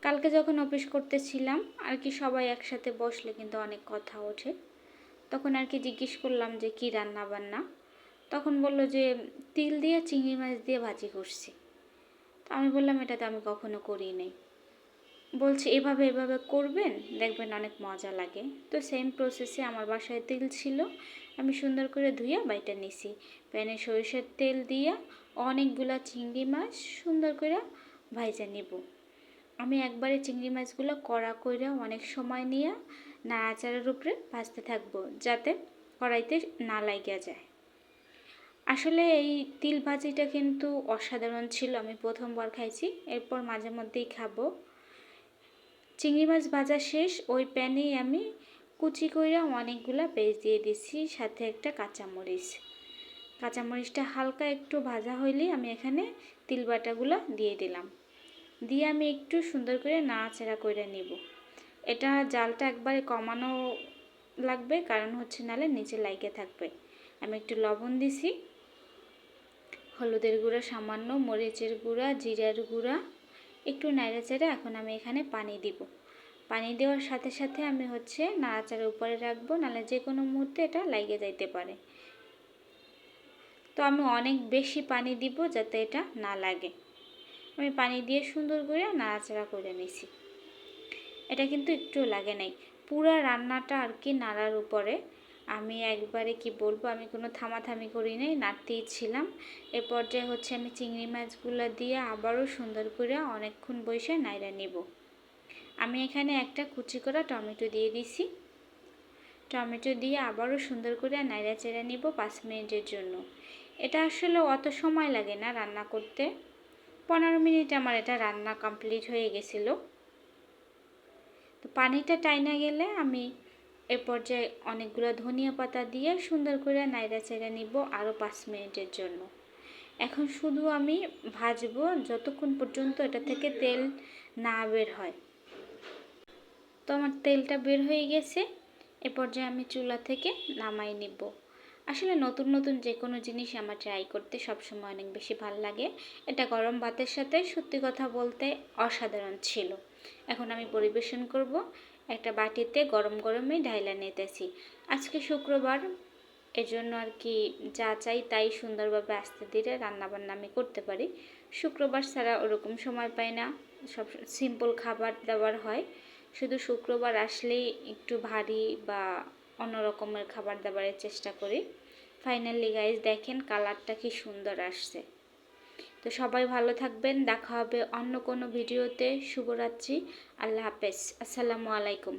কালকে যখন অফিস করতেছিলাম আর কি, সবাই একসাথে বসলে কিন্তু অনেক কথা ওঠে। তখন আর কি জিজ্ঞেস করলাম যে কি রান্না বান্না। তখন বলল যে তিল দিয়ে চিংড়ি মাছ দিয়ে ভাজি করছি। তো আমি বললাম এটা তো আমি কখনো করি নাই। বলছে এভাবে এভাবে করবেন, দেখবেন অনেক মজা লাগে। তো সেম প্রসেসে আমার বাসায় তিল ছিল, আমি সুন্দর করে ধুইয়া বাইটা নিছি। প্যানে সরিষার তেল দিয়া অনেকগুলা চিংড়ি মাছ সুন্দর করে ভাইজা নিব। আমি একবারে চিংড়ি মাছগুলো কড়া কইরা অনেক সময় নিয়ে নাড়াচাড়ার উপরে ভাজতে থাকবো, যাতে কড়াইতে না লাগিয়া যায়। আসলে এই তিল ভাজিটা কিন্তু অসাধারণ ছিল, আমি প্রথমবার খাইছি, এরপর মাঝে মধ্যেই খাবো। চিংড়ি মাছ ভাজা শেষ, ওই প্যানেই আমি কুচি কইরা অনেকগুলা পেঁয়াজ দিয়ে দিছি, সাথে একটা কাঁচামরিচ। কাঁচামরিচটা হালকা একটু ভাজা হইলেই আমি এখানে তিল বাটাগুলো দিয়ে দিলাম। দিয়ে আমি একটু সুন্দর করে নাড়াচাড়া করে নিব। এটা জালটা একবারে কমানো লাগবে, কারণ হচ্ছে নালে নিচে লাইগে থাকবে। আমি একটু লবণ দিছি, হলুদের গুঁড়া সামান্য, মরিচের গুঁড়া, জিরার গুঁড়া, একটু নাড়াচাড়া। এখন আমি এখানে পানি দিব। পানি দেওয়ার সাথে সাথে আমি হচ্ছে নাড়াচাড়ার উপরে রাখবো, নাহলে যে কোনো মুহূর্তে এটা লাগিয়ে যাইতে পারে। তো আমি অনেক বেশি পানি দিব যাতে এটা না লাগে। আমি পানি দিয়ে সুন্দর করে নাড়াচাড়া করে নিছি। এটা কিন্তু একটু লাগে নাই, পুরো রান্নাটা আর কি নাড়ার উপরে। আমি একবারে কি বলবো, আমি কোনো থামাথামি করি নাই, নাড়তেই ছিলাম। এ পর্যায়ে হচ্ছে আমি চিংড়ি মাছগুলো দিয়ে আবারও সুন্দর করে অনেকক্ষণ বসে নাড়া নিব। আমি এখানে একটা কুচি করা টমেটো দিয়ে দিছি। টমেটো দিয়ে আবারও সুন্দর করে নাড়া চেড়ে নিব 5 মিনিটের জন্য। এটা আসলে অত সময় লাগে না রান্না করতে, 15 মিনিট আমার এটা রান্না কমপ্লিট হয়ে গেছিলো। তো পানিটা টাইনা গেলে আমি এ পর্যায়ে অনেকগুলো ধনিয়া পাতা দিয়ে সুন্দর করে নাড়া চেড়ে নিব আরও 5 মিনিটের জন্য। এখন শুধু আমি ভাজবো যতক্ষণ পর্যন্ত এটা থেকে তেল না বের হয়। তো আমার তেলটা বের হয়ে গেছে, এ পর্যায়ে আমি চুলা থেকে নামাই নিব। আসলে নতুন নতুন যে কোনো জিনিস আমার ট্রাই করতে সবসময় অনেক বেশি ভালো লাগে। এটা গরম ভাতের সাথে সত্যি কথা বলতে অসাধারণ ছিল। এখন আমি পরিবেশন করব, একটা বাটিতে গরম গরমই ঢাইলা নিতেছি। আজকে শুক্রবার, এজন্য আর কি যা চাই তাই সুন্দরভাবে আস্তে ধীরে রান্নাবান্না আমি করতে পারি। শুক্রবার ছাড়া ওরকম সময় পাই না, সব সিম্পল খাবার দাবার হয়। শুধু শুক্রবার আসলেই একটু ভারী বা অন্য রকমের খাবার দাবারের চেষ্টা করি। ফাইনালি গাইস দেখেন কালারটা কি সুন্দর আসছে। তো সবাই ভালো থাকবেন, দেখা হবে অন্য কোনো ভিডিওতে। শুভরাত্রি, আল্লাহ হাফেজ, আসসালামু আলাইকুম।